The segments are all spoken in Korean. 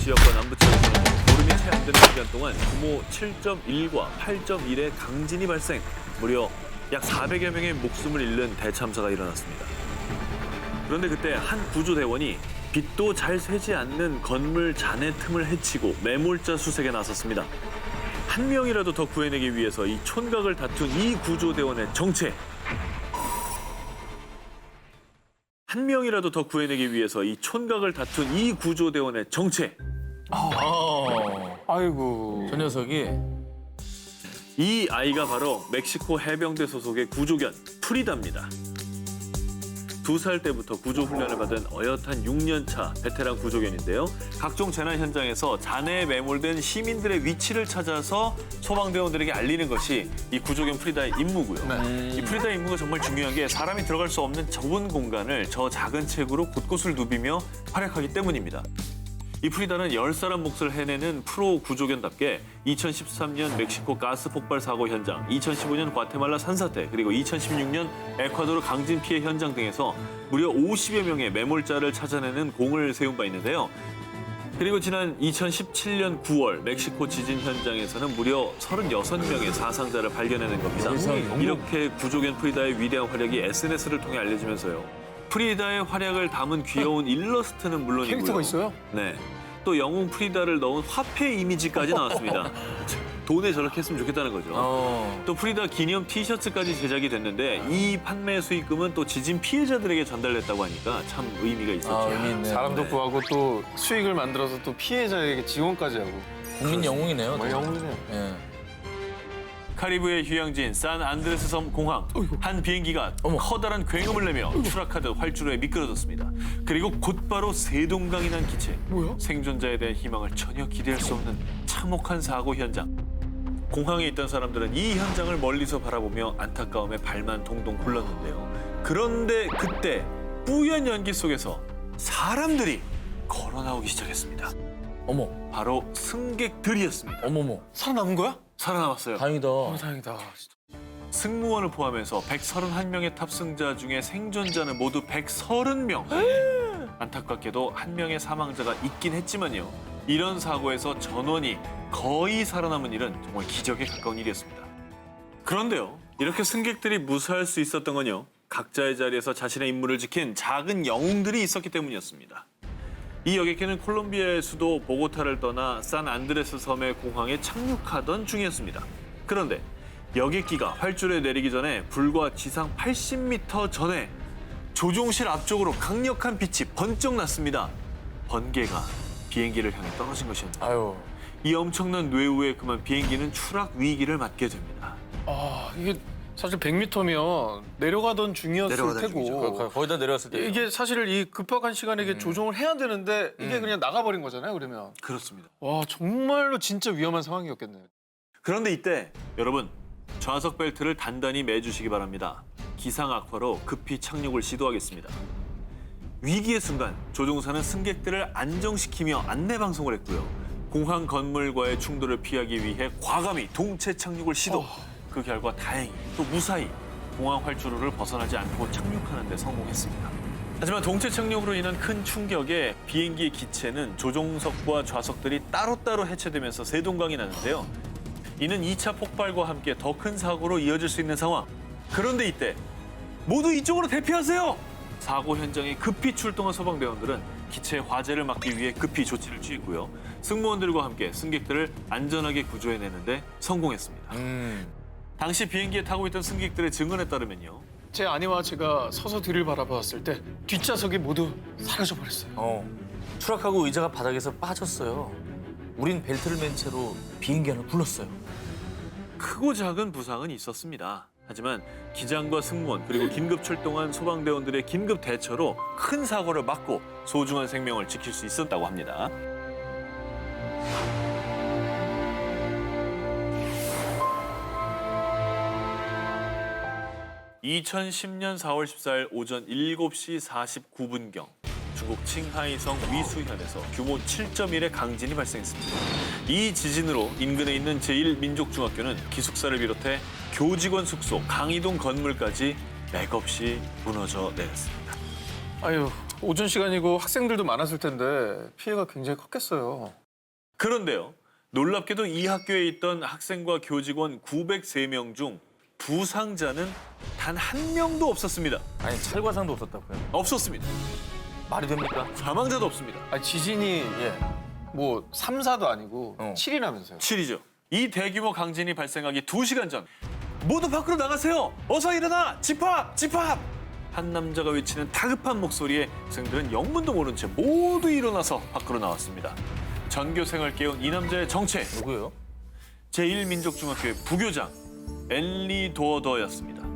지역과 남부 지역에서는 보름이 채 안 되는 기간 동안 규모 7.1과 8.1의 강진이 발생, 무려 약 400여 명의 목숨을 잃는 대참사가 일어났습니다. 그런데 그때 한 구조대원이 빛도 잘 쇠지 않는 건물 잔해 틈을 헤치고 매몰자 수색에 나섰습니다. 한 명이라도 더 구해내기 위해서 이 촌각을 다툰 이 구조대원의 정체. 한 명이라도 더 구해내기 위해서 이 촌각을 다툰 이 구조대원의 정체. 아이고. 저 녀석이 이 아이가 바로 멕시코 해병대 소속의 구조견 프리다입니다. 2살 때부터 구조 훈련을 받은 어엿한 6년차 베테랑 구조견인데요. 각종 재난 현장에서 잔해에 매몰된 시민들의 위치를 찾아서 소방대원들에게 알리는 것이 이 구조견 프리다의 임무고요. 이 프리다의 임무가 정말 중요한 게 사람이 들어갈 수 없는 좁은 공간을 저 작은 체구로 곳곳을 누비며 활약하기 때문입니다. 이 프리다는 10사람 몫을 해내는 프로 구조견답게 2013년 멕시코 가스 폭발 사고 현장, 2015년 과테말라 산사태, 그리고 2016년 에콰도르 강진 피해 현장 등에서 무려 50여 명의 매몰자를 찾아내는 공을 세운 바 있는데요. 그리고 지난 2017년 9월 멕시코 지진 현장에서는 무려 36명의 사상자를 발견해낸 겁니다. 이렇게 구조견 프리다의 위대한 활약이 SNS를 통해 알려지면서요. 프리다의 활약을 담은 귀여운 일러스트는 물론이고요. 캐릭터가 있어요? 네. 또 영웅 프리다를 넣은 화폐 이미지까지 나왔습니다. 돈에 저렇게 했으면 좋겠다는 거죠. 또 프리다 기념 티셔츠까지 제작이 됐는데 이 판매 수익금은 또 지진 피해자들에게 전달됐다고 하니까 참 의미가 있었죠. 의미 있네. 사람도 네. 구하고 또 수익을 만들어서 또 피해자에게 지원까지 하고. 국민 영웅이네요. 영웅이네요. 예. 카리브해 휴양지인 산 안드레스 섬 공항. 한 비행기가 커다란 굉음을 내며 추락하듯 활주로에 미끄러졌습니다. 그리고 곧바로 세동강이 난 기체. 뭐야? 생존자에 대한 희망을 전혀 기대할 수 없는 참혹한 사고 현장. 공항에 있던 사람들은 이 현장을 멀리서 바라보며 안타까움에 발만 동동 굴렀는데요. 그런데 그때 뿌연 연기 속에서 사람들이 걸어 나오기 시작했습니다. 어머, 바로 승객들이었습니다. 어머머. 살아남은 거야? 살아남았어요. 다행이다. 다행이다. 승무원을 포함해서 131명의 탑승자 중에 생존자는 모두 130명. 안타깝게도 한 명의 사망자가 있긴 했지만요. 이런 사고에서 전원이 거의 살아남은 일은 정말 기적에 가까운 일이었습니다. 그런데요, 이렇게 승객들이 무사할 수 있었던 건요. 각자의 자리에서 자신의 임무를 지킨 작은 영웅들이 있었기 때문이었습니다. 이 여객기는 콜롬비아의 수도 보고타를 떠나 산 안드레스 섬의 공항에 착륙하던 중이었습니다. 그런데 여객기가 활주로에 내리기 전에 불과 지상 80m 전에 조종실 앞쪽으로 강력한 빛이 번쩍 났습니다. 번개가 비행기를 향해 떨어진 것이었는데 아유. 이 엄청난 뇌우에 그만 비행기는 추락 위기를 맞게 됩니다. 아, 이게 사실 100m면 내려가던 중이었을 내려가던 테고. 중이죠. 거의 다 내려갔을 때. 이게 사실 이 급박한 시간에 이게 조종을 해야 되는데 이게 그냥 나가버린 거잖아요, 그러면. 그렇습니다. 와, 정말로 진짜 위험한 상황이었겠네요. 그런데 이때 여러분 좌석 벨트를 단단히 매주시기 바랍니다. 기상 악화로 급히 착륙을 시도하겠습니다. 위기의 순간 조종사는 승객들을 안정시키며 안내 방송을 했고요. 공항 건물과의 충돌을 피하기 위해 과감히 동체 착륙을 시도. 그 결과 다행히 또 무사히 공항 활주로를 벗어나지 않고 착륙하는 데 성공했습니다. 하지만 동체 착륙으로 인한 큰 충격에 비행기의 기체는 조종석과 좌석들이 따로따로 해체되면서 세동강이 나는데요. 이는 2차 폭발과 함께 더 큰 사고로 이어질 수 있는 상황. 그런데 이때 모두 이쪽으로 대피하세요! 사고 현장에 급히 출동한 소방대원들은 기체의 화재를 막기 위해 급히 조치를 취했고요. 승무원들과 함께 승객들을 안전하게 구조해내는데 성공했습니다. 당시 비행기에 타고 있던 승객들의 증언에 따르면요. 제 아내와 제가 서서 뒤를 바라봤을 때 뒷좌석이 모두 사라져 버렸어요. 추락하고 의자가 바닥에서 빠졌어요. 우린 벨트를 맨 채로 비행기 안을 굴렀어요. 크고 작은 부상은 있었습니다. 하지만 기장과 승무원 그리고 긴급 출동한 소방대원들의 긴급 대처로 큰 사고를 막고 소중한 생명을 지킬 수 있었다고 합니다. (2010년 4월 14일) 오전 7시 49분경 중국 칭하이성 위수현에서 규모 7.1의 강진이 발생했습니다. 이 지진으로 인근에 있는 제1민족중학교는 기숙사를 비롯해 교직원 숙소, 강의동 건물까지 맥없이 무너져 내렸습니다. 아유, 오전 시간이고 학생들도 많았을 텐데 피해가 굉장히 컸겠어요. 그런데요. 놀랍게도 이 학교에 있던 학생과 교직원 903명 중 부상자는 단 한 명도 없었습니다. 아니 찰과상도 없었다고요? 없었습니다. 말이 됩니까? 사망자도 없습니다. 아니, 지진이 뭐 3, 4도 아니고 7이라면서요. 7이죠. 이 대규모 강진이 발생하기 2시간 전 모두 밖으로 나가세요. 어서 일어나. 집합! 집합! 한 남자가 외치는 다급한 목소리에 학생들은 영문도 모른 채 모두 일어나서 밖으로 나왔습니다. 전교생을 깨운 이 남자의 정체. 누구예요? 제1민족중학교의 부교장 엘리 도어더였습니다.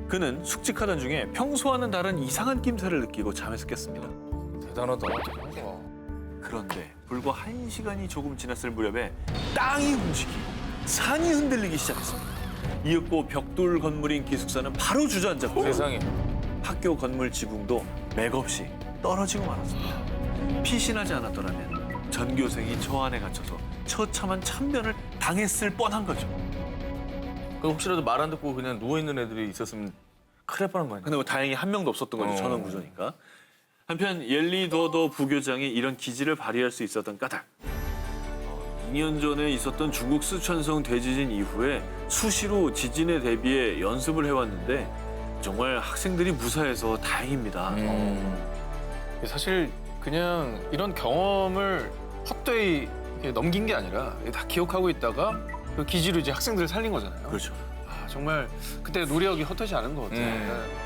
그는 숙직하던 중에 평소와는 다른 이상한 낌새를 느끼고 잠에서 깼습니다. 대단하다. 그런데 불과 1시간이 조금 지났을 무렵에 땅이 움직이고 산이 흔들리기 시작했습니다. 이윽고 벽돌 건물인 기숙사는 바로 주저앉았고 세상에. 학교 건물 지붕도 맥없이 떨어지고 말았습니다. 피신하지 않았더라면 전교생이 저 안에 갇혀서 처참한 참변을 당했을 뻔한 거죠. 그 혹시라도 말 안 듣고 그냥 누워 있는 애들이 있었으면 큰일 날 뻔한 거 아니야? 근데 뭐 다행히 한 명도 없었던 거죠. 전원 구조니까. 한편 옐리 도더 부교장이 이런 기지를 발휘할 수 있었던 까닭. 2년 전에 있었던 중국 쓰촨성 대지진 이후에 수시로 지진에 대비해 연습을 해왔는데 정말 학생들이 무사해서 다행입니다. 사실 그냥 이런 경험을 헛되이 이렇게 넘긴 게 아니라 다 기억하고 있다가 그 기지로 이제 학생들을 살린 거잖아요. 그렇죠. 아, 정말 그때 노력이 헛되지 않은 것 같아요. 네.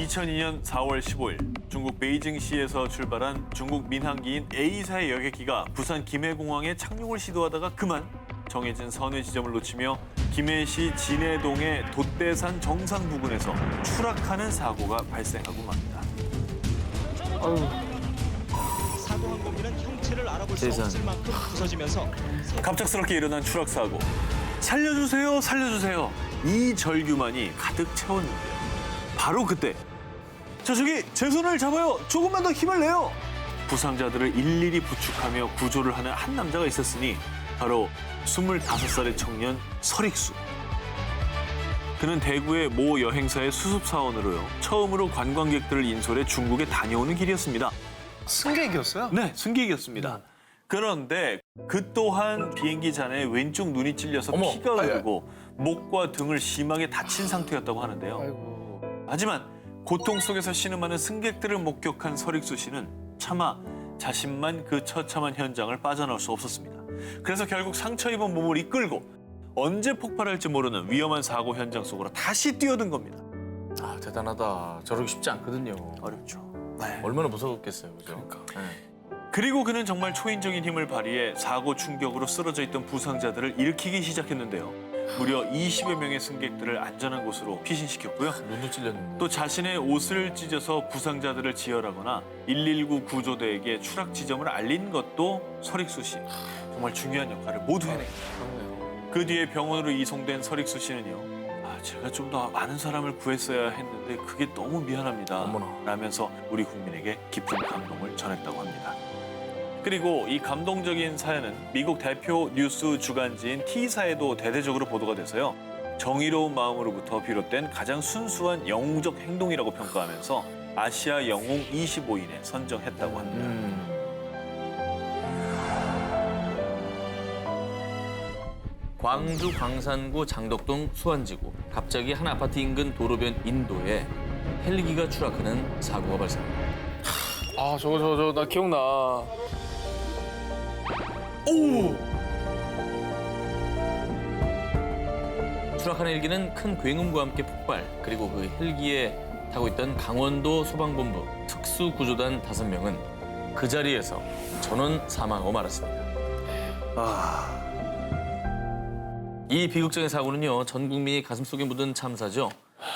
2002년 4월 15일 중국 베이징시에서 출발한 중국 민항기인 A사의 여객기가 부산 김해공항에 착륙을 시도하다가 그만 정해진 선회 지점을 놓치며 김해시 진해동의 돛대산 정상 부근에서 추락하는 사고가 발생하고 맙니다. 사고 항공기는 형체를 알아볼 수 세상에. 없을 만큼 부서지면서 갑작스럽게 일어난 추락 사고. 살려주세요, 살려주세요. 이 절규만이 가득 채웠는데요. 바로 그때 저기 제 손을 잡아요. 조금만 더 힘을 내요. 부상자들을 일일이 부축하며 구조를 하는 한 남자가 있었으니 바로 25살의 청년 설익수. 그는 대구의 모 여행사의 수습사원으로요. 처음으로 관광객들을 인솔해 중국에 다녀오는 길이었습니다. 승객이었어요? 네, 승객이었습니다. 그런데 그 또한 비행기 잔에 왼쪽 눈이 찔려서 어머, 피가 흐르고 목과 등을 심하게 다친 상태였다고 하는데요. 아이고. 하지만 고통 속에서 신음하는 승객들을 목격한 설익수 씨는 차마 자신만 그 처참한 현장을 빠져나올 수 없었습니다. 그래서 결국 상처 입은 몸을 이끌고 언제 폭발할지 모르는 위험한 사고 현장 속으로 다시 뛰어든 겁니다. 아 대단하다. 저러기 쉽지 않거든요. 어렵죠. 얼마나 무서웠겠어요, 그죠? 그러니까. 그리고 그는 정말 초인적인 힘을 발휘해 사고 충격으로 쓰러져 있던 부상자들을 일으키기 시작했는데요. 무려 20여 명의 승객들을 안전한 곳으로 피신시켰고요. 눈도 찔렸는데. 또 자신의 옷을 찢어서 부상자들을 지혈하거나 119 구조대에게 추락 지점을 알린 것도 설익수 씨. 정말 중요한 역할을 모두 해냅니다. 그렇네요. 그 뒤에 병원으로 이송된 설익수 씨는요. 제가 좀 더 많은 사람을 구했어야 했는데 그게 너무 미안합니다. 어머나. 라면서 우리 국민에게 깊은 감동을 전했다고 합니다. 그리고 이 감동적인 사연은 미국 대표 뉴스 주간지인 T사에도 대대적으로 보도가 돼서요. 정의로운 마음으로부터 비롯된 가장 순수한 영웅적 행동이라고 평가하면서 아시아 영웅 25인에 선정했다고 합니다. 광주 광산구 장덕동 수안지구. 갑자기 한 아파트 인근 도로변 인도에 헬기가 추락하는 사고가 발생합니다. 아, 나 기억나. 추락한 헬기는 큰 굉음과 함께 폭발, 그리고 그 헬기에 타고 있던 강원도 소방본부 특수구조단 5명은 그 자리에서 전원 사망하고 말았습니다. 이 비극적인 사고는요, 전 국민이 가슴속에 묻은 참사죠.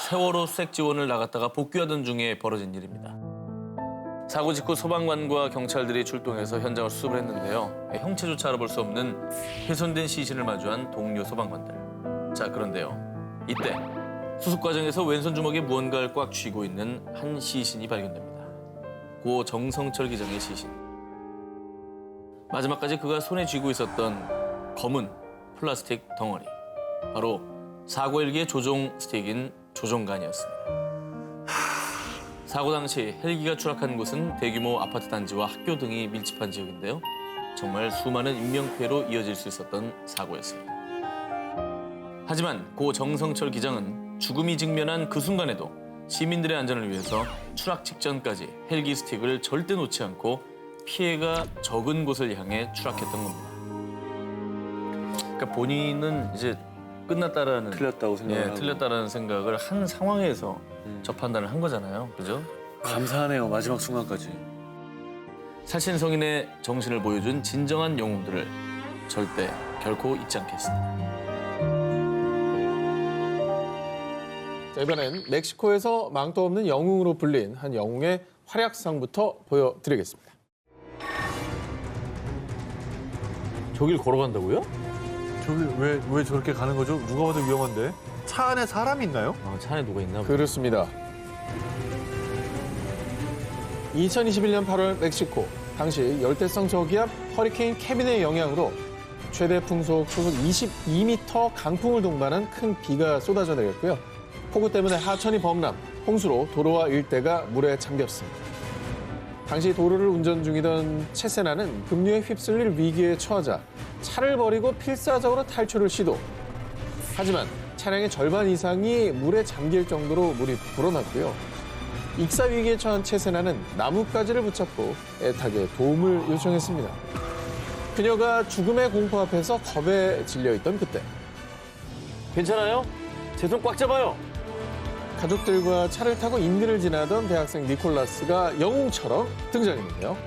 세월호 수색 지원을 나갔다가 복귀하던 중에 벌어진 일입니다. 사고 직후 소방관과 경찰들이 출동해서 현장을 수습을 했는데요. 형체조차 알아볼 수 없는 훼손된 시신을 마주한 동료 소방관들. 자, 그런데요. 이때 수습 과정에서 왼손 주먹에 무언가를 꽉 쥐고 있는 한 시신이 발견됩니다. 고 정성철 기장의 시신. 마지막까지 그가 손에 쥐고 있었던 검은 플라스틱 덩어리. 바로 사고 헬기의 조종 스틱인 조종관이었습니다. 사고 당시 헬기가 추락한 곳은 대규모 아파트 단지와 학교 등이 밀집한 지역인데요. 정말 수많은 인명피해로 이어질 수 있었던 사고였습니다. 하지만 고 정성철 기장은 죽음이 직면한 그 순간에도 시민들의 안전을 위해서 추락 직전까지 헬기 스틱을 절대 놓지 않고 피해가 적은 곳을 향해 추락했던 겁니다. 그러니까 본인은 이제 끝났다라는 틀렸다고 생각하고. 틀렸다라는 생각을 한 상황에서 저 판단을 한 거잖아요. 그죠? 감사하네요. 마지막 순간까지. 살신성인의 정신을 보여준 진정한 영웅들을 절대 결코 잊지 않겠습니다. 자, 이번엔 멕시코에서 망도 없는 영웅으로 불린 한 영웅의 활약상부터 보여드리겠습니다. 저길 걸어간다고요? 저기 왜 저렇게 가는 거죠? 누가 봐도 위험한데? 차 안에 사람이 있나요? 차 안에 누가 있나 보다. 그렇습니다. 2021년 8월 멕시코. 당시 열대성 저기압 허리케인 케빈의 영향으로 최대 풍속 초속 22m 강풍을 동반한 큰 비가 쏟아져 내렸고요. 폭우 때문에 하천이 범람, 홍수로 도로와 일대가 물에 잠겼습니다. 당시 도로를 운전 중이던 체세나는 급류에 휩쓸릴 위기에 처하자 차를 버리고 필사적으로 탈출을 시도. 하지만 차량의 절반 이상이 물에 잠길 정도로 물이 불어났고요. 익사 위기에 처한 체세나는 나뭇가지를 붙잡고 애타게 도움을 요청했습니다. 그녀가 죽음의 공포 앞에서 겁에 질려있던 그때 괜찮아요? 제 손 꽉 잡아요. 가족들과 차를 타고 인근을 지나던 대학생 니콜라스가 영웅처럼 등장했는데요.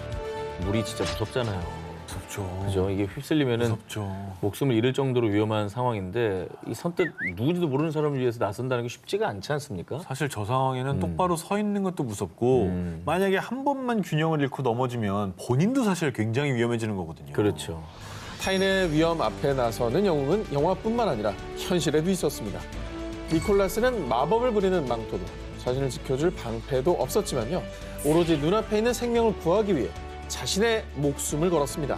물이 진짜 무섭잖아요. 무섭죠. 그죠? 이게 휩쓸리면은 무섭죠. 목숨을 잃을 정도로 위험한 상황인데 이 선뜻 누구지도 모르는 사람을 위해서 나선다는 게 쉽지가 않지 않습니까? 사실 저 상황에는 똑바로 서 있는 것도 무섭고 만약에 한 번만 균형을 잃고 넘어지면 본인도 사실 굉장히 위험해지는 거거든요. 그렇죠. 타인의 위험 앞에 나서는 영웅은 영화뿐만 아니라 현실에도 있었습니다. 니콜라스는 마법을 부리는 망토도 자신을 지켜줄 방패도 없었지만요. 오로지 눈앞에 있는 생명을 구하기 위해 자신의 목숨을 걸었습니다.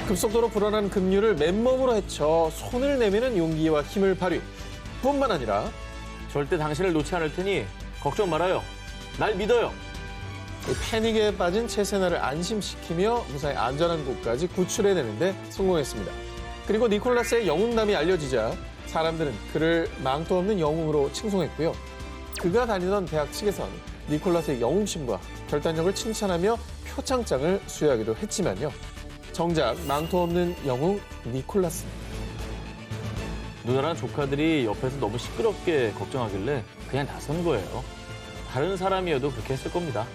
급속도로 불어난 급류를 맨몸으로 헤쳐 손을 내미는 용기와 힘을 발휘. 뿐만 아니라 절대 당신을 놓지 않을 테니 걱정 말아요. 날 믿어요. 패닉에 빠진 체세나를 안심시키며 무사히 안전한 곳까지 구출해내는데 성공했습니다. 그리고 니콜라스의 영웅담이 알려지자 사람들은 그를 망도 없는 영웅으로 칭송했고요. 그가 다니던 대학 측에선 니콜라스의 영웅심과 결단력을 칭찬하며 표창장을 수여하기도 했지만요. 정작 망도 없는 영웅 니콜라스는 누나랑 조카들이 옆에서 너무 시끄럽게 걱정하길래 그냥 나선 거예요. 다른 사람이어도 그렇게 했을 겁니다.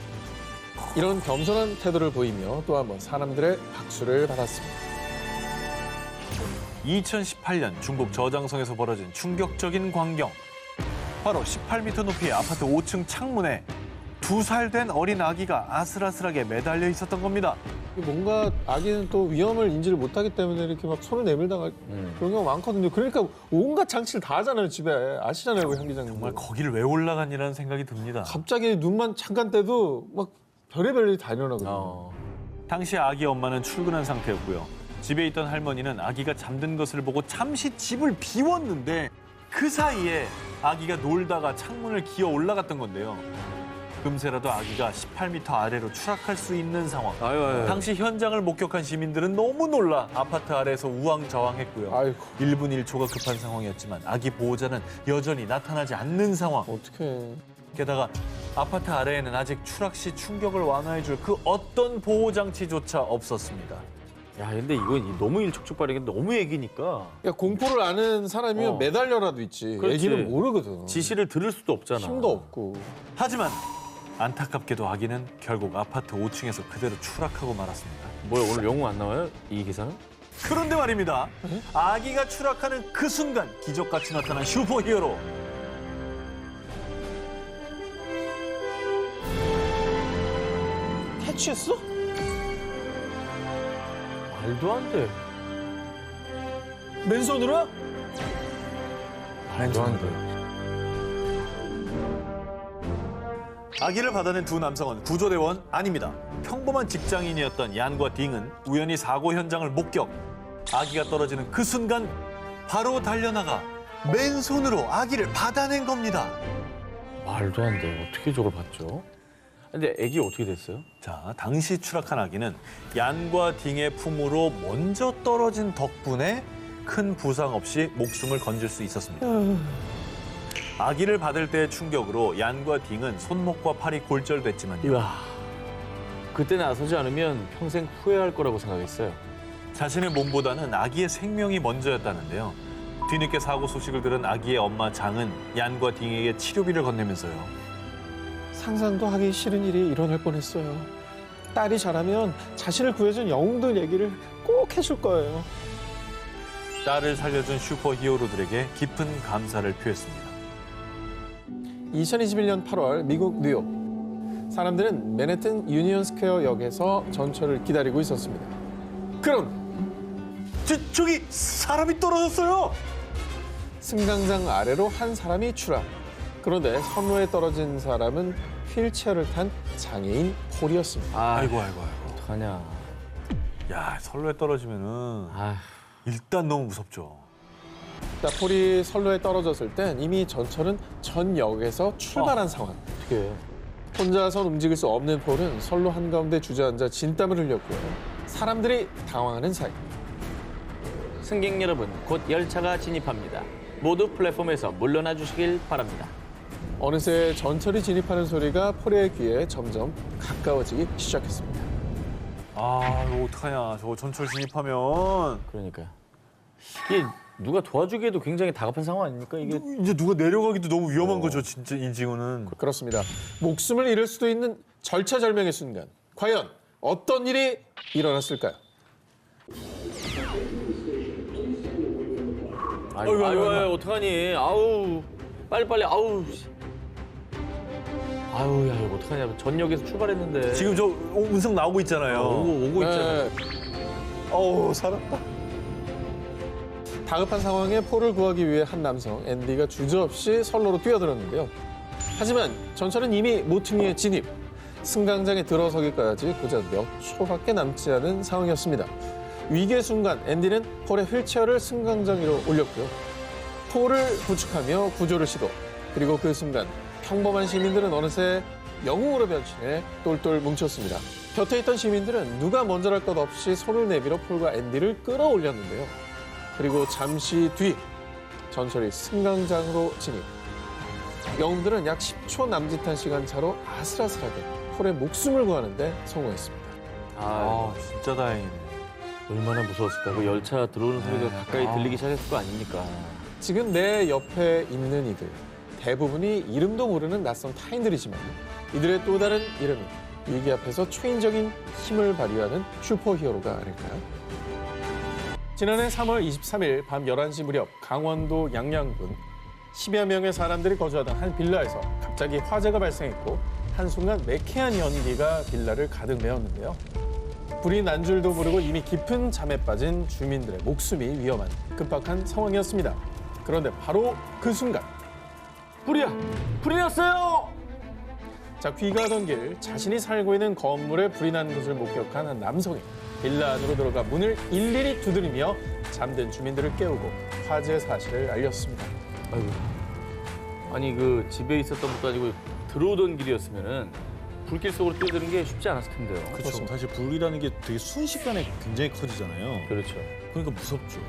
이런 겸손한 태도를 보이며 또 한 번 사람들의 박수를 받았습니다. 2018년 중국 저장성에서 벌어진 충격적인 광경. 바로 18m 높이의 아파트 5층 창문에 2살 된 어린 아기가 아슬아슬하게 매달려 있었던 겁니다. 뭔가 아기는 또 위험을 인지를 못하기 때문에 이렇게 막 손을 내밀다가 그런 경우가 많거든요. 그러니까 온갖 장치를 다 하잖아요, 집에. 아시잖아요, 우리 현 기자님. 정말 거기를 왜 올라갔니라는 생각이 듭니다. 갑자기 눈만 잠깐 떼도 막 별의별 일이 다 일어나거든요. 당시 아기 엄마는 출근한 상태였고요. 집에 있던 할머니는 아기가 잠든 것을 보고 잠시 집을 비웠는데 그 사이에 아기가 놀다가 창문을 기어 올라갔던 건데요. 금세라도 아기가 18m 아래로 추락할 수 있는 상황. 당시 현장을 목격한 시민들은 너무 놀라 아파트 아래에서 우왕좌왕했고요. 아이고. 1분 1초가 급한 상황이었지만 아기 보호자는 여전히 나타나지 않는 상황. 어떡해. 게다가 아파트 아래에는 아직 추락 시 충격을 완화해줄 그 어떤 보호장치조차 없었습니다. 야, 근데 이건 너무 일촉즉발이게 너무 애기니까 야, 공포를 아는 사람이면 매달려라도 있지. 그렇지. 애기는 모르거든. 지시를 들을 수도 없잖아. 힘도 없고. 하지만 안타깝게도 아기는 결국 아파트 5층에서 그대로 추락하고 말았습니다. 뭐야, 오늘 영웅 안 나와요? 이 기사는? 그런데 말입니다. 아기가 추락하는 그 순간 기적같이 나타난 슈퍼히어로. 캐치했어? 말도 안 돼. 맨손으로? 말도 안 돼. 아기를 받아낸 두 남성은 구조대원 아닙니다. 평범한 직장인이었던 얀과 딩은 우연히 사고 현장을 목격. 아기가 떨어지는 그 순간 바로 달려나가 맨손으로 아기를 받아낸 겁니다. 말도 안 돼. 어떻게 저걸 봤죠? 근데 아기 어떻게 됐어요? 자, 당시 추락한 아기는 얀과 딩의 품으로 먼저 떨어진 덕분에 큰 부상 없이 목숨을 건질 수 있었습니다. 아기를 받을 때의 충격으로 얀과 딩은 손목과 팔이 골절됐지만요. 이야. 그때 나서지 않으면 평생 후회할 거라고 생각했어요. 자신의 몸보다는 아기의 생명이 먼저였다는데요. 뒤늦게 사고 소식을 들은 아기의 엄마 장은 얀과 딩에게 치료비를 건네면서요. 상상도 하기 싫은 일이 일어날 뻔했어요. 딸이 자라면 자신을 구해준 영웅들 얘기를 꼭 해줄 거예요. 딸을 살려준 슈퍼 히어로들에게 깊은 감사를 표했습니다. 2021년 8월 미국 뉴욕. 사람들은 맨해튼 유니온 스퀘어 역에서 전철을 기다리고 있었습니다. 그럼 저기 사람이 떨어졌어요. 승강장 아래로 한 사람이 추락. 그런데 선로에 떨어진 사람은 휠체어를 탄 장애인 폴이었습니다. 아이고. 어떡하냐. 야, 선로에 떨어지면은 아휴. 일단 너무 무섭죠. 자, 폴이 선로에 떨어졌을 땐 이미 전철은 전 역에서 출발한 상황. 어떻게 해? 혼자선 움직일 수 없는 폴은 선로 한가운데 주저앉아 진땀을 흘렸고요. 사람들이 당황하는 사이 승객 여러분, 곧 열차가 진입합니다. 모두 플랫폼에서 물러나 주시길 바랍니다. 어느새 전철이 진입하는 소리가 폴의 귀에 점점 가까워지기 시작했습니다. 아, 이거 어떡하냐. 저거 전철 진입하면 그러니까요. 이게 누가 도와주기에도 굉장히 다급한 상황 아닙니까? 이게 이제 누가 내려가기도 너무 위험한 거죠, 진짜 이 지구는. 그렇습니다. 목숨을 잃을 수도 있는 절차절명의 순간. 과연 어떤 일이 일어났을까요? 아유, 어떡하니? 아우, 빨리, 아우. 아우, 야, 이거 어떡하냐. 전역에서 출발했는데. 지금 저 음성 나오고 있잖아요. 오고 있잖아. 네. 어우, 살았다. 다급한 상황에 폴을 구하기 위해 한 남성, 앤디가 주저없이 선로로 뛰어들었는데요. 하지만 전철은 이미 모퉁이에 진입. 승강장에 들어서기까지 고작 몇 초밖에 남지 않은 상황이었습니다. 위기의 순간 앤디는 폴의 휠체어를 승강장 위로 올렸고요. 폴을 구축하며 구조를 시도. 그리고 그 순간 평범한 시민들은 어느새 영웅으로 변신해 똘똘 뭉쳤습니다. 곁에 있던 시민들은 누가 먼저랄 것 없이 손을 내밀어 폴과 앤디를 끌어올렸는데요. 그리고 잠시 뒤 전철이 승강장으로 진입. 영웅들은 약 10초 남짓한 시간차로 아슬아슬하게 폴의 목숨을 구하는데 성공했습니다. 아, 진짜 다행이네. 얼마나 무서웠을까. 그 열차 들어오는 소리가 가까이 들리기 시작했을 거 아닙니까? 지금 내 옆에 있는 이들 대부분이 이름도 모르는 낯선 타인들이지만 이들의 또 다른 이름은 위기 앞에서 초인적인 힘을 발휘하는 슈퍼히어로가 아닐까요? 지난해 3월 23일 밤 11시 무렵 강원도 양양군 10여 명의 사람들이 거주하던 한 빌라에서 갑자기 화재가 발생했고 한순간 매캐한 연기가 빌라를 가득 메웠는데요. 불이 난 줄도 모르고 이미 깊은 잠에 빠진 주민들의 목숨이 위험한 급박한 상황이었습니다. 그런데 바로 그 순간 불이 났어요! 자, 귀가하던 길 자신이 살고 있는 건물에 불이 난 것을 목격한 한 남성이 빌라 안으로 들어가 문을 일일이 두드리며 잠든 주민들을 깨우고 화재 사실을 알렸습니다. 아이고. 아니 그 집에 있었던 것도 아니고 들어오던 길이었으면은 불길 속으로 뛰어드는 게 쉽지 않았을 텐데요. 그렇죠. 사실 불이라는 게 되게 순식간에 굉장히 커지잖아요. 그렇죠. 그러니까 무섭죠.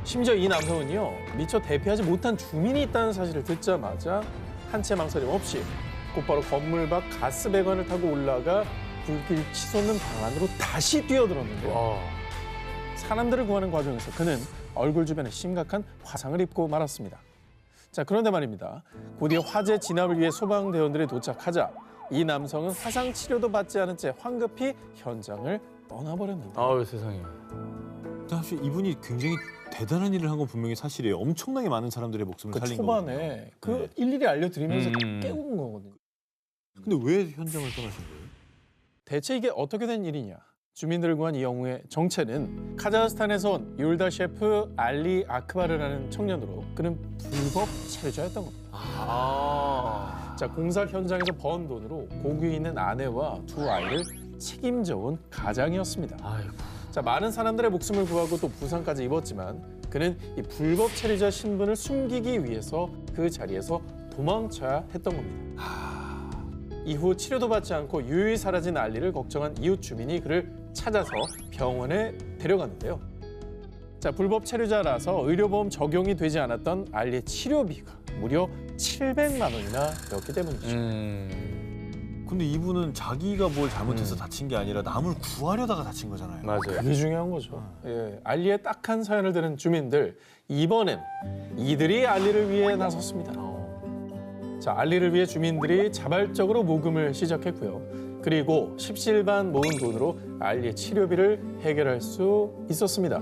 심지어 이 남성은요, 미처 대피하지 못한 주민이 있다는 사실을 듣자마자 한 채 망설임 없이 곧바로 건물 밖 가스배관을 타고 올라가 불길 치솟는 방 안으로 다시 뛰어들었는데요. 와. 사람들을 구하는 과정에서 그는 얼굴 주변에 심각한 화상을 입고 말았습니다. 자, 그런데 말입니다. 곧이어 화재 진압을 위해 소방대원들이 도착하자 이 남성은 화상 치료도 받지 않은 채 황급히 현장을 떠나버렸는데. 아유 세상에. 사실 이분이 굉장히 대단한 일을 한 건 분명히 사실이에요. 엄청나게 많은 사람들의 목숨을 그 살린 초반에 거거든요. 그 네. 일일이 알려드리면서 음. 깨운 거거든요. 근데 왜 현장을 떠나신 거예요? 대체 이게 어떻게 된 일이냐? 주민들을 구한 이 영웅의 정체는 카자흐스탄에서 온 율다 셰프 알리 아크바르라는 청년으로 그는 불법 체류자였던 겁니다. 아. 자, 공사 현장에서 번 돈으로 고국에 있는 아내와 두 아이를 책임져 온 가장이었습니다. 아이고. 자, 많은 사람들의 목숨을 구하고 또 부상까지 입었지만 그는 이 불법 체류자 신분을 숨기기 위해서 그 자리에서 도망쳐야 했던 겁니다. 이후 치료도 받지 않고 유유히 사라진 알리를 걱정한 이웃 주민이 그를 찾아서 병원에 데려갔는데요. 자, 불법 체류자라서 의료보험 적용이 되지 않았던 알리의 치료비가 무려 700만 원이나 되었기 때문이죠. 근데 이분은 자기가 뭘 잘못해서 다친 게 아니라 남을 구하려다가 다친 거잖아요. 맞아요. 그게 중요한 거죠. 예, 알리의 딱한 사연을 들은 주민들, 이번엔 이들이 알리를 위해 나섰습니다. 자, 알리를 위해 주민들이 자발적으로 모금을 시작했고요. 그리고 십시일반 모은 돈으로 알리의 치료비를 해결할 수 있었습니다.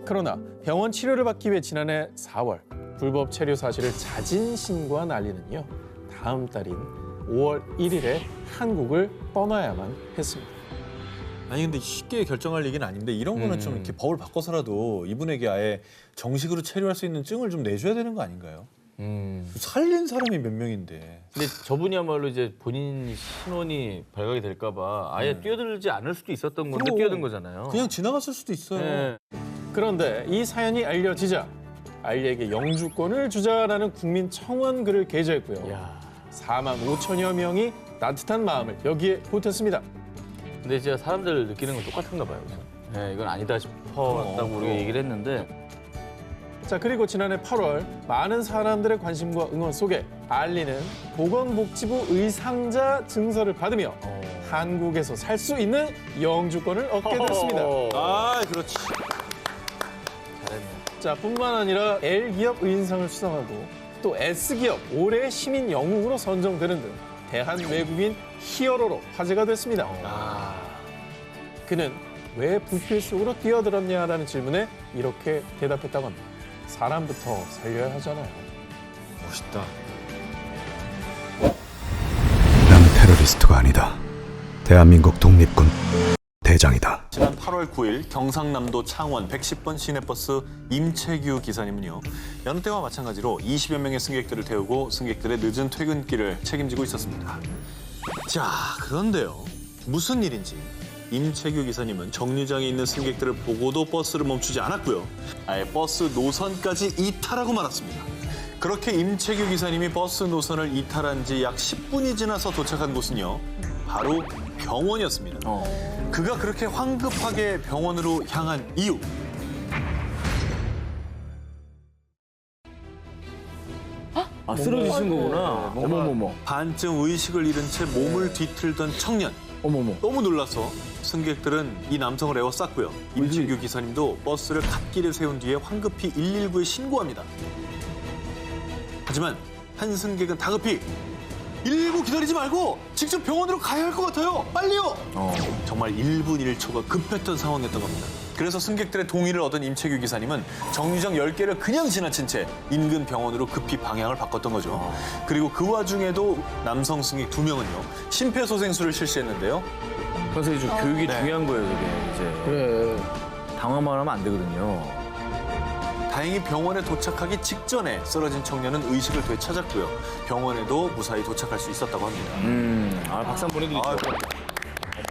그러나 병원 치료를 받기 위해 지난해 4월 불법 체류 사실을 자진 신고한 알리는요. 다음 달인 5월 1일에 한국을 떠나야만 했습니다. 아니 근데 쉽게 결정할 얘기는 아닌데 이런 거는 좀 이렇게 법을 바꿔서라도 이분에게 아예 정식으로 체류할 수 있는 증을 좀 내줘야 되는 거 아닌가요? 살린 사람이 몇 명인데. 근데 저분이야말로 이제 본인 신원이 발각이 될까봐 아예 뛰어들지 않을 수도 있었던 건데 그럼. 뛰어든 거잖아요. 그냥 지나갔을 수도 있어요. 네. 그런데 이 사연이 알려지자 알리에게 영주권을 주자라는 국민 청원 글을 게재했고요. 야. 4만 5천여 명이 따뜻한 마음을 여기에 보탰습니다. 근데 진짜 사람들 느끼는 건 똑같은가 봐요. 네, 이건 아니다 싶었다고 우리가 얘기를 했는데 자, 그리고 지난해 8월 많은 사람들의 관심과 응원 속에 알리는 보건복지부 의상자 증서를 받으며 한국에서 살 수 있는 영주권을 얻게 됐습니다. 아, 그렇지. 잘했네. 자, 뿐만 아니라 L기업 의인상을 수상하고 또 S기업 올해의 시민 영웅으로 선정되는 등 대한 외국인 히어로로 화제가 됐습니다. 그는 왜 불길 속으로 뛰어들었냐라는 질문에 이렇게 대답했다고 합니다. 사람부터 살려야 하잖아요. 멋있다. 난 테러리스트가 아니다. 대한민국 독립군 대장이다. 지난 8월 9일 경상남도 창원 110번 시내버스 임채규 기사님은요. 여느 때와 마찬가지로 20여 명의 승객들을 태우고 승객들의 늦은 퇴근길을 책임지고 있었습니다. 자, 그런데요. 무슨 일인지 임채규 기사님은 정류장에 있는 승객들을 보고도 버스를 멈추지 않았고요. 아예 버스 노선까지 이탈하고 말았습니다. 그렇게 임채규 기사님이 버스 노선을 이탈한 지 약 10분이 지나서 도착한 곳은요. 바로 병원이었습니다. 그가 그렇게 황급하게 병원으로 향한 이유. 아 쓰러지신 거구나. 어머머머. 반쯤 의식을 잃은 채 몸을 뒤틀던 청년. 어머머. 너무 놀라서 승객들은 이 남성을 에워쌌고요. 임채규 기사님도 버스를 갓길에 세운 뒤에 황급히 119에 신고합니다. 하지만 한 승객은 다급히 119 기다리지 말고 직접 병원으로 가야 할 것 같아요. 빨리요. 정말 1분 1초가 급했던 상황이었던 겁니다. 그래서 승객들의 동의를 얻은 임채규 기사님은 정류장 10개를 그냥 지나친 채 인근 병원으로 급히 방향을 바꿨던 거죠. 그리고 그 와중에도 남성 승객 2명은요. 심폐소생술을 실시했는데요. 그래서 이제 교육이 중요한 거예요, 저게 이제. 그래. 당황만 하면 안 되거든요. 다행히 병원에 도착하기 직전에 쓰러진 청년은 의식을 되찾았고요. 병원에도 무사히 도착할 수 있었다고 합니다. 아 박수 한번 보내드리죠.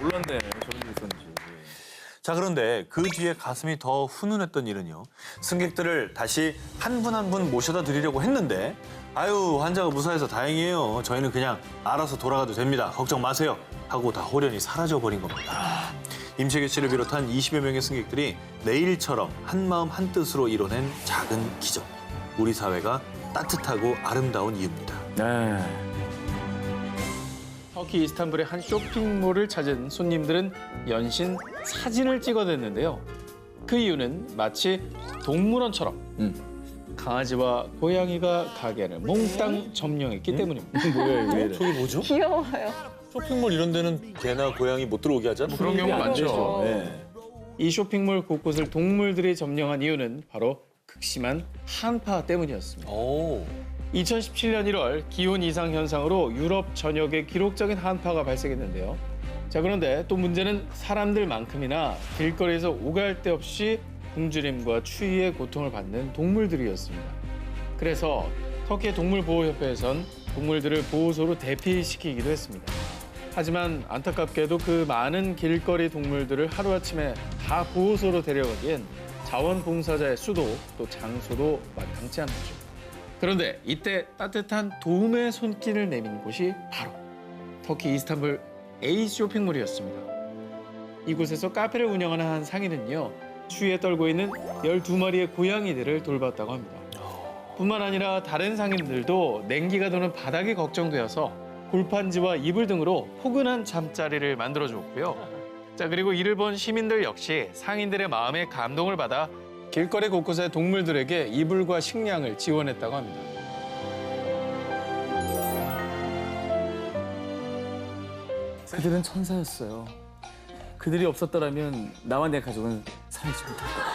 몰랐네, 저런 일 있었는지. 자, 그런데 그 뒤에 가슴이 더 훈훈했던 일은요. 승객들을 다시 한 분 한 분 모셔다 드리려고 했는데 아유, 환자가 무사해서 다행이에요. 저희는 그냥 알아서 돌아가도 됩니다. 걱정 마세요. 하고 다 호련히 사라져버린 겁니다. 임채규 씨를 비롯한 20여 명의 승객들이 내일처럼 한마음 한뜻으로 이뤄낸 작은 기적. 우리 사회가 따뜻하고 아름다운 이유입니다. 네. 터키 이스탄불의 한 쇼핑몰을 찾은 손님들은 연신 사진을 찍어댔는데요. 그 이유는 마치 동물원처럼 강아지와 고양이가 가게를 몽땅 점령했기 때문입니다. 뭐야 이게? 저게 뭐죠? 귀여워요. 쇼핑몰 이런 데는 개나 고양이 못 들어오게 하잖아. 그런 경우 많죠. 네. 이 쇼핑몰 곳곳을 동물들이 점령한 이유는 바로 극심한 한파 때문이었습니다. 오. 2017년 1월 기온 이상 현상으로 유럽 전역에 기록적인 한파가 발생했는데요. 자, 그런데 또 문제는 사람들만큼이나 길거리에서 오갈 데 없이 굶주림과 추위의 고통을 받는 동물들이었습니다. 그래서 터키 동물보호협회에선 동물들을 보호소로 대피시키기도 했습니다. 하지만 안타깝게도 그 많은 길거리 동물들을 하루아침에 다 보호소로 데려가기엔 자원봉사자의 수도 또 장소도 마땅치 않았죠. 그런데 이때 따뜻한 도움의 손길을 내민 곳이 바로 터키 이스탄불 A 쇼핑몰이었습니다. 이곳에서 카페를 운영하는 한 상인은요, 추위에 떨고 있는 12마리의 고양이들을 돌봤다고 합니다. 뿐만 아니라 다른 상인들도 냉기가 도는 바닥이 걱정되어서 골판지와 이불 등으로 포근한 잠자리를 만들어주었고요. 자, 그리고 이를 본 시민들 역시 상인들의 마음에 감동을 받아 길거리 곳곳의 동물들에게 이불과 식량을 지원했다고 합니다. 그들은 천사였어요. 그들이 없었더라면 나와 내 가족은 살지 못할 거야.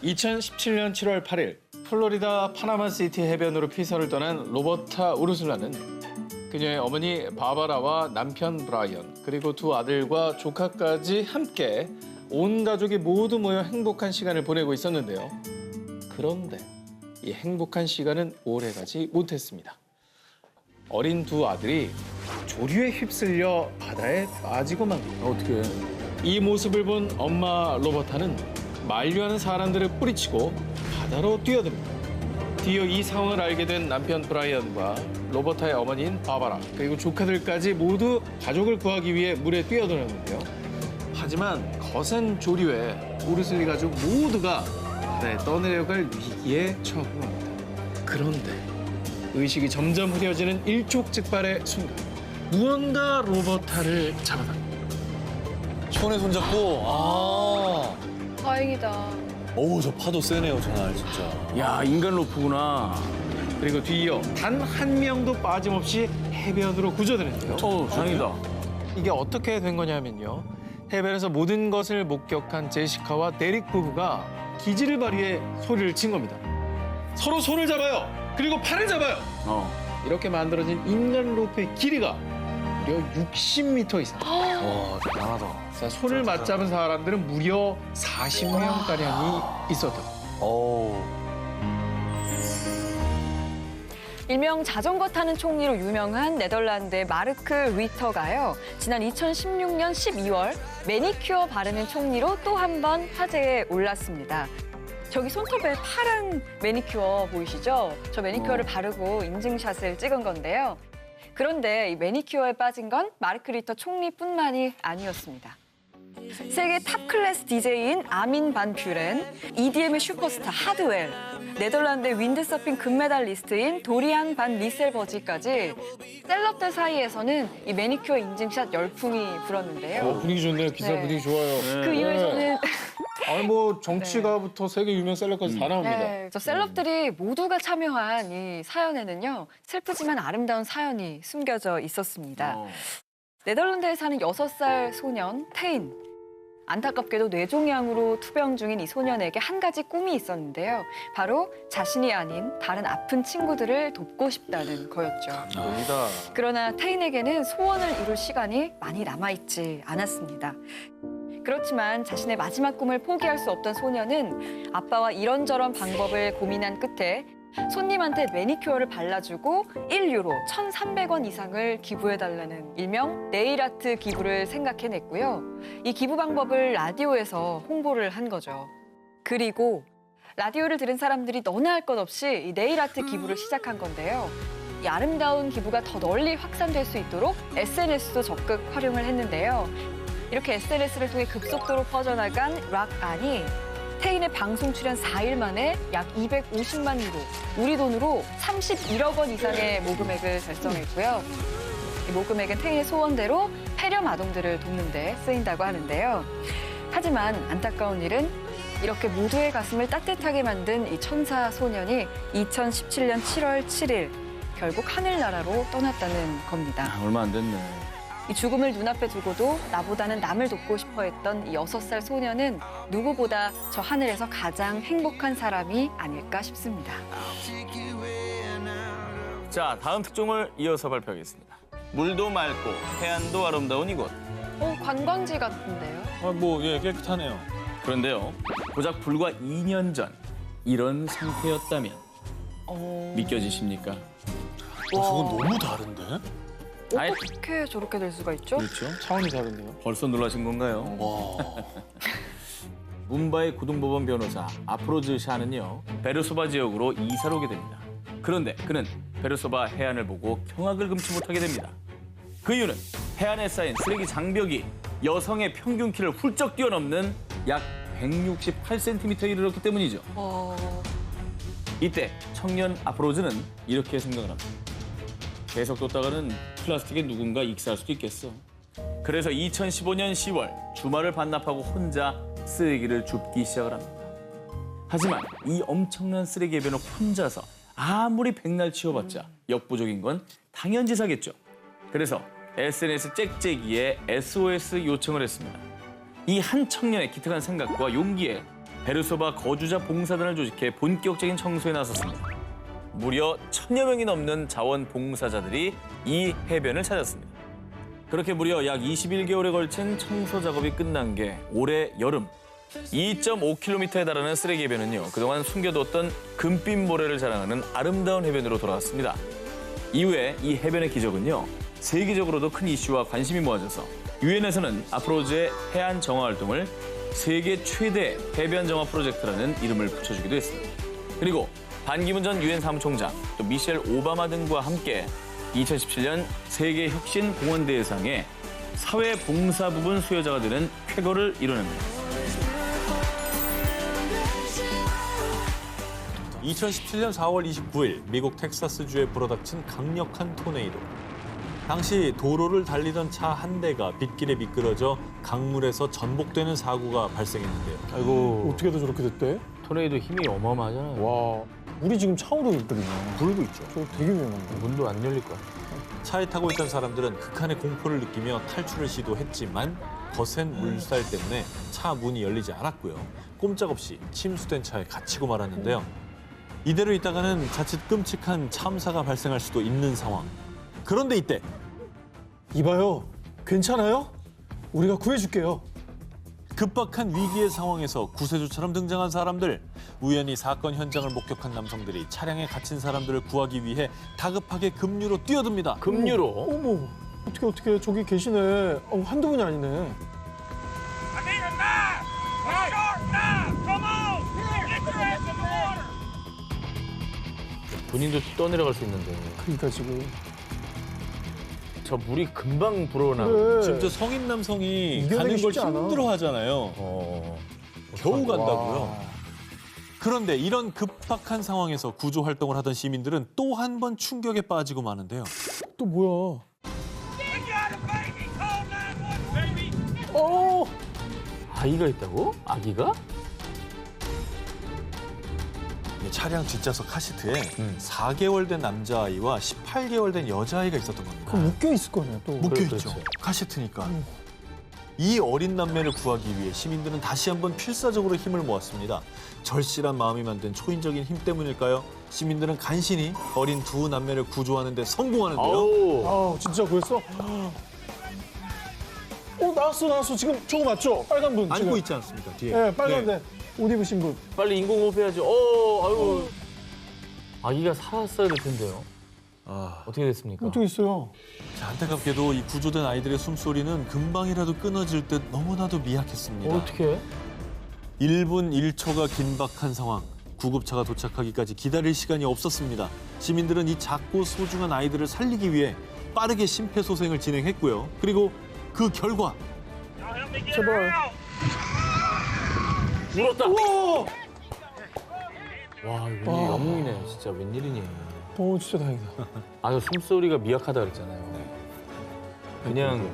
2017년 7월 8일 플로리다 파나마시티 해변으로 피서를 떠난 로버타 우르슬라는 그녀의 어머니 바바라와 남편 브라이언 그리고 두 아들과 조카까지 함께 온 가족이 모두 모여 행복한 시간을 보내고 있었는데요. 그런데 이 행복한 시간은 오래가지 못했습니다. 어린 두 아들이 조류에 휩쓸려 바다에 빠지고 맙니다. 어떻게? 이 모습을 본 엄마 로버타는 만류하는 사람들을 뿌리치고 바다로 뛰어듭니다. 뒤이어 이 상황을 알게 된 남편 브라이언과 로버타의 어머니인 바바라 그리고 조카들까지 모두 가족을 구하기 위해 물에 뛰어들었는데요. 하지만 거센 조류에 우르슬리 가족 모두가 바다에 떠내려갈 위기에 처합니다. 그런데 의식이 점점 흐려지는 일촉즉발의 순간 무언가 로버타를 잡아당깁니다. 손에 손잡고 다행이다. 어우 저 파도 세네요 전날 진짜. 야, 인간 로프구나. 그리고 뒤이어 단 한 명도 빠짐없이 해변으로 구조되는데요. 다행이다. 이게 어떻게 된 거냐면요. 해변에서 모든 것을 목격한 제시카와 데릭 부부가 기지를 발휘해 소리를 친 겁니다. 서로 손을 잡아요. 그리고 팔을 잡아요. 이렇게 만들어진 인간 로프의 길이가 무려 60m 이상. 와, 대단하다. 자, 손을 맞잡은 사람들은 무려 40명가량이 있었다. 일명 자전거 타는 총리로 유명한 네덜란드의 마르크 루이터가요. 지난 2016년 12월 매니큐어 바르는 총리로 또 한 번 화제에 올랐습니다. 저기 손톱에 파란 매니큐어 보이시죠? 저 매니큐어를 바르고 인증샷을 찍은 건데요. 그런데 이 매니큐어에 빠진 건 마르크 루이터 총리뿐만이 아니었습니다. 세계 탑 클래스 DJ인 아민 반 뷰렌, EDM의 슈퍼스타 하드웰, 네덜란드의 윈드서핑 금메달리스트인 도리안 반 리셀버지까지 셀럽들 사이에서는 이 매니큐어 인증샷 열풍이 불었는데요. 분위기 좋네요. 기사 네. 분위기 좋아요. 그 이후에서는 아니 뭐 정치가부터 세계 유명 셀럽까지 다 나옵니다. 네, 저 셀럽들이 모두가 참여한 이 사연에는요. 슬프지만 아름다운 사연이 숨겨져 있었습니다. 네덜란드에 사는 6살 소년 테인. 안타깝게도 뇌종양으로 투병 중인 이 소년에게 한 가지 꿈이 있었는데요. 바로 자신이 아닌 다른 아픈 친구들을 돕고 싶다는 거였죠. 그러나 테인에게는 소원을 이룰 시간이 많이 남아있지 않았습니다. 그렇지만 자신의 마지막 꿈을 포기할 수 없던 소년은 아빠와 이런저런 방법을 고민한 끝에 손님한테 매니큐어를 발라주고 1유로 1,300원 이상을 기부해달라는 일명 네일아트 기부를 생각해냈고요. 이 기부 방법을 라디오에서 홍보를 한 거죠. 그리고 라디오를 들은 사람들이 너나 할 것 없이 이 네일아트 기부를 시작한 건데요. 이 아름다운 기부가 더 널리 확산될 수 있도록 SNS도 적극 활용을 했는데요. 이렇게 SNS를 통해 급속도로 퍼져나간 락안이 테인의 방송 출연 4일 만에 약 250만 유로, 우리 돈으로 31억 원 이상의 모금액을 달성했고요. 이 모금액은 테인의 소원대로 폐렴 아동들을 돕는 데 쓰인다고 하는데요. 하지만 안타까운 일은 이렇게 모두의 가슴을 따뜻하게 만든 이 천사 소년이 2017년 7월 7일 결국 하늘나라로 떠났다는 겁니다. 얼마 안 됐네. 이 죽음을 눈앞에 두고도 나보다는 남을 돕고 싶어 했던 이 6살 소년은 누구보다 저 하늘에서 가장 행복한 사람이 아닐까 싶습니다. 자, 다음 특종을 이어서 발표하겠습니다. 물도 맑고 해안도 아름다운 이곳. 관광지 같은데요? 뭐 깨끗하네요. 그런데요, 고작 불과 2년 전 이런 상태였다면 믿겨지십니까? 저건 너무 다른데? 아이, 어떻게 저렇게 될 수가 있죠? 그렇죠. 차원이 다른데요. 벌써 놀라신 건가요? 문바이 고등법원 변호사 아프로즈 샤는요 베르소바 지역으로 이사를 오게 됩니다. 그런데 그는 베르소바 해안을 보고 경악을 금치 못하게 됩니다. 그 이유는 해안에 쌓인 쓰레기 장벽이 여성의 평균 키를 훌쩍 뛰어넘는 약 168cm에 이르렀기 때문이죠. 이때 청년 아프로즈는 이렇게 생각을 합니다. 계속 뒀다가는 플라스틱에 누군가 익사할 수도 있겠어. 그래서 2015년 10월 주말을 반납하고 혼자 쓰레기를 줍기 시작을 합니다. 하지만 이 엄청난 쓰레기 해변을 혼자서 아무리 백날 치워봤자 역부족인 건 당연지사겠죠. 그래서 SNS 짹짹이에 SOS 요청을 했습니다. 이 한 청년의 기특한 생각과 용기에 베르소바 거주자 봉사단을 조직해 본격적인 청소에 나섰습니다. 무려 1000여 명이 넘는 자원봉사자들이 이 해변을 찾았습니다. 그렇게 무려 약 21개월에 걸친 청소 작업이 끝난 게 올해 여름. 2.5km에 달하는 쓰레기 해변은요, 그동안 숨겨뒀던 금빛 모래를 자랑하는 아름다운 해변으로 돌아왔습니다. 이후에 이 해변의 기적은요, 세계적으로도 큰 이슈와 관심이 모아져서 유엔에서는 아프로즈의 해안 정화 활동을 세계 최대 해변 정화 프로젝트라는 이름을 붙여주기도 했습니다. 그리고 반기문 전 유엔 사무총장, 또 미셸 오바마 등과 함께 2017년 세계 혁신 공헌 대상의 사회 봉사 부분 수여자가 되는 쾌거를 이뤄냅니다. 2017년 4월 29일 미국 텍사스주에 불어닥친 강력한 토네이도. 당시 도로를 달리던 차 한 대가 빗길에 미끄러져 강물에서 전복되는 사고가 발생했는데요. 아이고, 어떻게 다 저렇게 됐대? 토네이도 힘이 어마어마하잖아요. 와, 물이 지금 차오르고 있거든요. 불고 있죠. 저 되게 위험한데. 문도 안 열릴 거야. 차에 타고 있던 사람들은 극한의 공포를 느끼며 탈출을 시도했지만 거센 물살 때문에 차 문이 열리지 않았고요. 꼼짝없이 침수된 차에 갇히고 말았는데요. 이대로 있다가는 자칫 끔찍한 참사가 발생할 수도 있는 상황. 그런데 이때 이봐요, 괜찮아요? 우리가 구해줄게요. 급박한 위기의 상황에서 구세주처럼 등장한 사람들. 우연히 사건 현장을 목격한 남성들이 차량에 갇힌 사람들을 구하기 위해 다급하게 급류로 뛰어듭니다. 급류로? 어머, 어떻게 저기 계시네. 한두 분이 아니네. 본인도 떠내려갈 수 있는데. 그러니까 지금. 저 물이 금방 불어나고. 그래. 지금 저 성인 남성이 이겨내기 가는 걸 쉽지 않아. 힘들어하잖아요. 겨우 간다고요. 와. 그런데 이런 급박한 상황에서 구조 활동을 하던 시민들은 또 한 번 충격에 빠지고 마는데요. 또 뭐야? 어! 아이가 있다고? 아기가? 차량 뒷좌석 카시트에 4개월 된 남자아이와 18개월 된 여자아이가 있었던 겁니다. 그럼 묶여 있을 거네, 또. 묶여있죠. 카시트니까. 이 어린 남매를 구하기 위해 시민들은 다시 한번 필사적으로 힘을 모았습니다. 절실한 마음이 만든 초인적인 힘 때문일까요? 시민들은 간신히 어린 두 남매를 구조하는 데 성공하는데요. 아, 진짜 그랬어? 나왔어. 지금 저거 맞죠? 빨간 분. 지금. 안고 있지 않습니까, 뒤에. 네, 빨간데. 옷 입으신 분. 빨리 인공호흡 해야지. 아유. 아기가 살았어야 될 텐데요. 어떻게 됐습니까? 어떻게 있어요? 자, 안타깝게도 이 구조된 아이들의 숨소리는 금방이라도 끊어질 듯 너무나도 미약했습니다. 어떻게? 1분 1초가 긴박한 상황. 구급차가 도착하기까지 기다릴 시간이 없었습니다. 시민들은 이 작고 소중한 아이들을 살리기 위해 빠르게 심폐소생을 진행했고요. 그리고 그 결과 제발. 울었다. 우와! 와, 웬일이 영웅이네. 진짜 웬일이니. 진짜 다행이다. 아, 숨소리가 미약하다 그랬잖아요. 그냥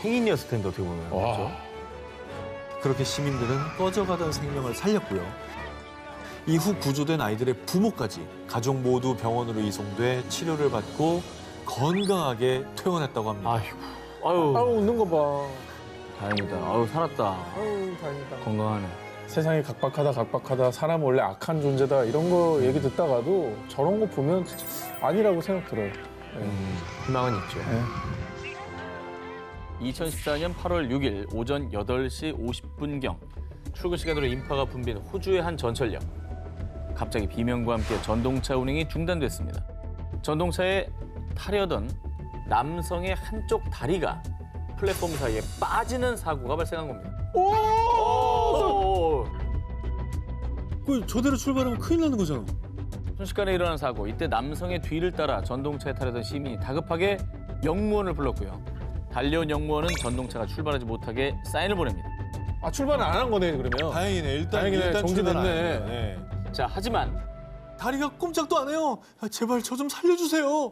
행인이었을 텐데 어떻게 보면. 그렇죠? 그렇게 시민들은 꺼져가던 생명을 살렸고요. 이후 구조된 아이들의 부모까지 가족 모두 병원으로 이송돼 치료를 받고 건강하게 퇴원했다고 합니다. 아유, 웃는 거 봐. 다행이다. 아유, 살았다. 다행이다. 건강하네. 세상이 각박하다. 사람 원래 악한 존재다. 이런 거 얘기 듣다가도 저런 거 보면 진짜 아니라고 생각 들어요. 희망은 있죠. 네. 2014년 8월 6일 오전 8시 50분경 출근 시간으로 인파가 붐빈 호주의 한 전철역. 갑자기 비명과 함께 전동차 운행이 중단됐습니다. 전동차에 타려던 남성의 한쪽 다리가 플랫폼 사이에 빠지는 사고가 발생한 겁니다. 저대로 출발하면 큰일 나는 거잖아. 순식간에 일어난 사고. 이때 남성의 뒤를 따라 전동차에 타려던 시민이 다급하게 영무원을 불렀고요. 달려온 영무원은 전동차가 출발하지 못하게 사인을 보냅니다. 아, 출발을 안 한 거네, 그러면. 다행이네. 다행이네. 일단 정지됐네. 출발 안 했네요. 네. 자, 하지만 다리가 꼼짝도 안 해요. 제발 저 좀 살려주세요.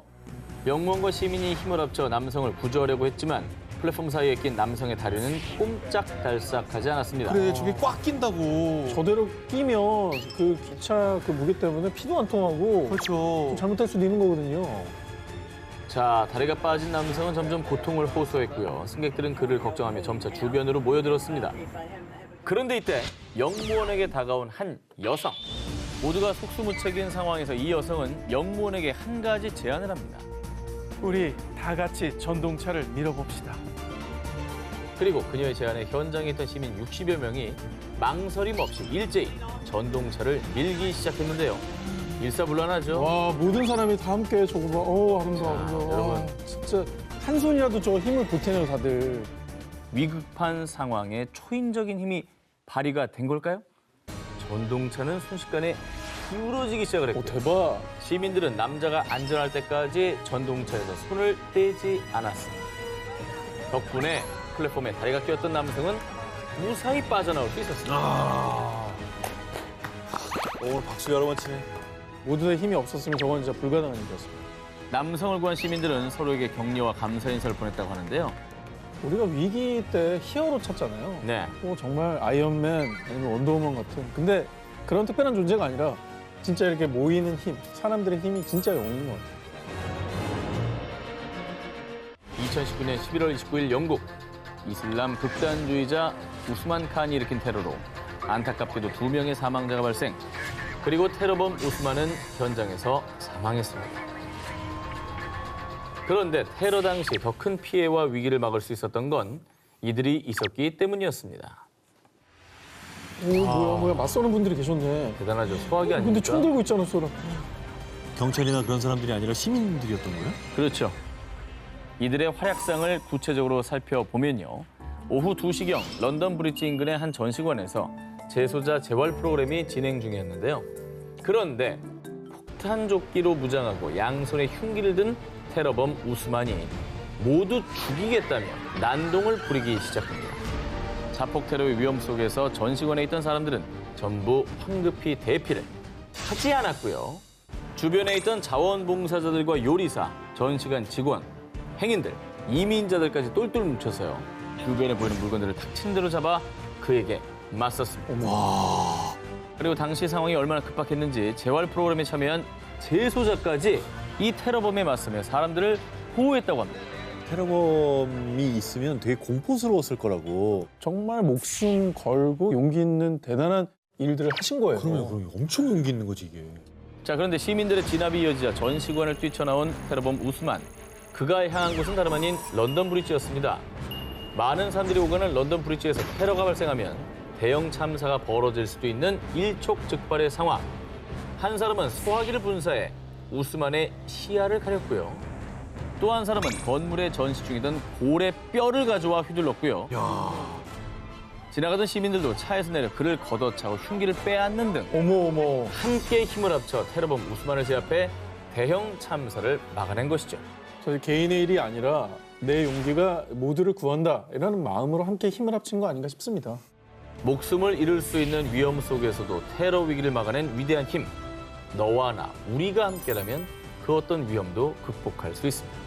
영무원과 시민이 힘을 합쳐 남성을 구조하려고 했지만 플랫폼 사이에 낀 남성의 다리는 꼼짝달싹하지 않았습니다. 그래 저게 꽉 낀다고. 저대로 끼면 그 기차 그 무게 때문에 피도 안 통하고 그렇죠. 잘못할 수도 있는 거거든요. 자, 다리가 빠진 남성은 점점 고통을 호소했고요. 승객들은 그를 걱정하며 점차 주변으로 모여들었습니다. 그런데 이때 영무원에게 다가온 한 여성. 모두가 속수무책인 상황에서 이 여성은 영무원에게 한 가지 제안을 합니다. 우리 다 같이 전동차를 밀어봅시다. 그리고 그녀의 제안에 현장에 있던 시민 60여 명이 망설임 없이 일제히 전동차를 밀기 시작했는데요. 일사불란하죠. 와, 모든 사람이 다 함께 저거 봐. 아름다워, 아름다워. 여러분. 와, 진짜 한 손이라도 저 힘을 보태네요, 다들. 위급한 상황에 초인적인 힘이 발휘가 된 걸까요? 전동차는 순식간에 기울어지기 시작을 했고 대박. 시민들은 남자가 안전할 때까지 전동차에서 손을 떼지 않았습니다. 덕분에 플랫폼에 다리가 끼었던 남성은 무사히 빠져나올 수 있었습니다. 오늘 박수 여러 번 치네. 모두의 힘이 없었으면 저건 진짜 불가능한 일이었습니다. 남성을 구한 시민들은 서로에게 격려와 감사 인사를 보냈다고 하는데요. 우리가 위기 때 히어로 찾잖아요. 네. 정말 아이언맨 아니면 원더우먼 같은. 근데 그런 특별한 존재가 아니라 진짜 이렇게 모이는 힘, 사람들의 힘이 진짜 영웅인 것 같아요. 2019년 11월 29일 영국. 이슬람 극단주의자 우스만 칸이 일으킨 테러로 안타깝게도 2명의 사망자가 발생. 그리고 테러범 우스만은 현장에서 사망했습니다. 그런데 테러 당시 더 큰 피해와 위기를 막을 수 있었던 건 이들이 있었기 때문이었습니다. 오, 뭐야, 맞서는 분들이 계셨네. 대단하죠. 소화기 아닙니까? 근데 총 들고 있잖아, 쏘라. 경찰이나 그런 사람들이 아니라 시민들이었던 거예요? 그렇죠. 이들의 활약상을 구체적으로 살펴보면요. 오후 2시경 런던 브릿지 인근의 한 전시관에서 재소자 재활 프로그램이 진행 중이었는데요. 그런데 폭탄 조끼로 무장하고 양손에 흉기를 든 테러범 우스만이 모두 죽이겠다며 난동을 부리기 시작합니다. 자폭 테러의 위험 속에서 전시관에 있던 사람들은 전부 황급히 대피를 하지 않았고요. 주변에 있던 자원봉사자들과 요리사, 전시관 직원, 행인들, 이민자들까지 똘똘 뭉쳐서요. 주변에 보이는 물건들을 닥친 대로 잡아 그에게 맞섰습니다. 그리고 당시 상황이 얼마나 급박했는지 재활 프로그램에 참여한 재소자까지 이 테러범에 맞서며 사람들을 보호했다고 합니다. 테러범이 있으면 되게 공포스러웠을 거라고. 정말 목숨 걸고 용기 있는 대단한 일들을 하신 거예요. 그러면 엄청 용기 있는 거지 이게. 자, 그런데 시민들의 진압이 이어지자 전시관을 뛰쳐나온 테러범 우스만. 그가 향한 곳은 다름 아닌 런던 브릿지였습니다. 많은 사람들이 오가는 런던 브릿지에서 테러가 발생하면 대형 참사가 벌어질 수도 있는 일촉즉발의 상황. 한 사람은 소화기를 분사해 우스만의 시야를 가렸고요. 또 한 사람은 건물에 전시 중이던 고래 뼈를 가져와 휘둘렀고요. 지나가던 시민들도 차에서 내려 그를 걷어차고 흉기를 빼앗는 등 어머. 함께 힘을 합쳐 테러범 우스만을 제압해 대형 참사를 막아낸 것이죠. 저희 개인의 일이 아니라 내 용기가 모두를 구한다. 이라는 마음으로 함께 힘을 합친 거 아닌가 싶습니다. 목숨을 잃을 수 있는 위험 속에서도 테러 위기를 막아낸 위대한 힘. 너와 나, 우리가 함께라면 그 어떤 위험도 극복할 수 있습니다.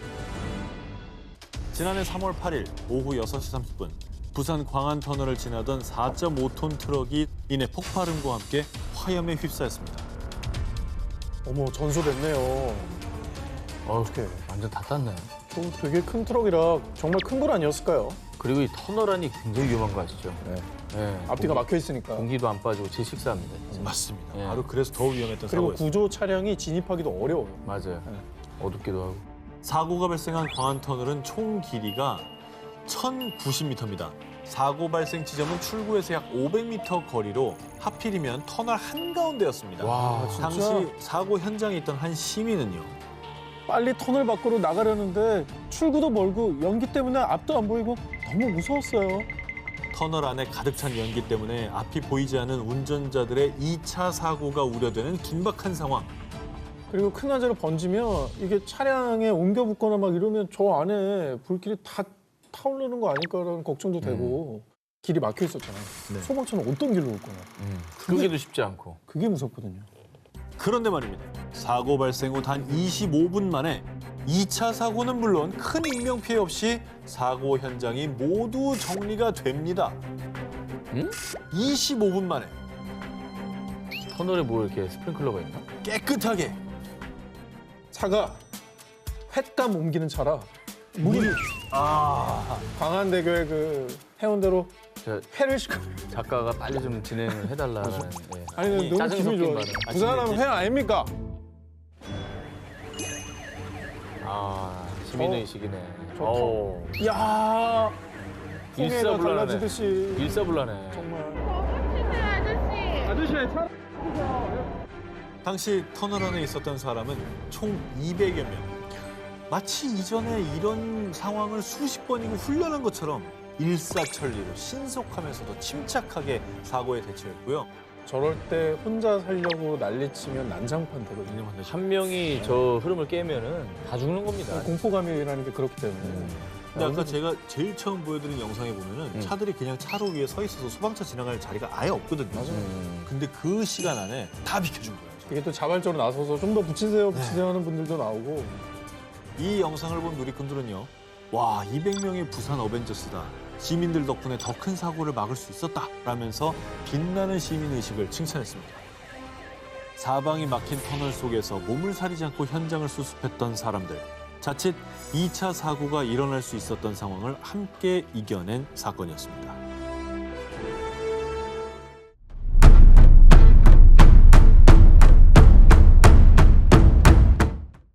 지난해 3월 8일 오후 6시 30분 부산 광안터널을 지나던 4.5톤 트럭이 이내 폭발음과 함께 화염에 휩싸였습니다. 어머, 전소됐네요. 어떻게 완전 다 땄네. 또 되게 큰 트럭이라 정말 큰 불 아니었을까요? 그리고 이 터널 안이 굉장히 위험한 거 아시죠? 네. 앞뒤가 막혀 있으니까. 공기도 안 빠지고 제 식사합니다. 진짜. 맞습니다. 예. 바로 그래서 더 위험했던 그리고 사고였습니다. 구조 차량이 진입하기도 어려워요. 맞아요. 어둡기도 하고. 사고가 발생한 광안터널은 총 길이가 1,090m입니다. 사고 발생 지점은 출구에서 약 500m 거리로 하필이면 터널 한가운데였습니다. 와, 진짜? 당시 사고 현장에 있던 한 시민은요. 빨리 터널 밖으로 나가려는데 출구도 멀고 연기 때문에 앞도 안 보이고 너무 무서웠어요. 터널 안에 가득 찬 연기 때문에 앞이 보이지 않는 운전자들의 2차 사고가 우려되는 긴박한 상황. 그리고 큰 화재로 번지면 이게 차량에 옮겨 붙거나 막 이러면 저 안에 불길이 다 타오르는 거 아닐까라는 걱정도 되고 길이 막혀 있었잖아요. 소방차는 어떤 길로 올 거냐. 끄기도 쉽지 않고. 그게 무섭거든요. 그런데 말입니다. 사고 발생 후 단 25분 만에 2차 사고는 물론 큰 인명피해 없이 사고 현장이 모두 정리가 됩니다. 25분 만에 터널에 뭐 이렇게 스프링클러가 있나? 깨끗하게. 차가 횟감 옮기는 차라 문이 광안대교의 그 해운대로 저 회를 시켜. 작가가 빨리 좀 진행을 해달라는. 예. 아니 너무 짜증 기분이 섞인 좋아. 말은. 부산하면 회 아닙니까? 아 시민의식이네. 좋다. 이야, 풍해가 일사불란하네. 달라지듯이 일사불란해. 정말. 당시 터널 안에 있었던 사람은 총 200여 명. 마치 이전에 이런 상황을 수십 번이고 훈련한 것처럼 일사천리로 신속하면서도 침착하게 사고에 대처했고요. 저럴 때 혼자 살려고 난리치면 난장판 되거든요. 한 명이 저 흐름을 깨면은 다 죽는 겁니다. 공포감이라는 게 그렇기 때문에. 근데 아까 제가 제일 처음 보여드린 영상에 보면은 차들이 그냥 차로 위에 서 있어서 소방차 지나갈 자리가 아예 없거든요. 근데 그 시간 안에 다 비켜준 거예요. 이게 또 자발적으로 나서서 좀 더 붙이세요 하는 분들도 나오고. 이 영상을 본 누리꾼들은요. 와, 200명의 부산 어벤져스다. 시민들 덕분에 더 큰 사고를 막을 수 있었다. 라면서 빛나는 시민의식을 칭찬했습니다. 사방이 막힌 터널 속에서 몸을 사리지 않고 현장을 수습했던 사람들. 자칫 2차 사고가 일어날 수 있었던 상황을 함께 이겨낸 사건이었습니다.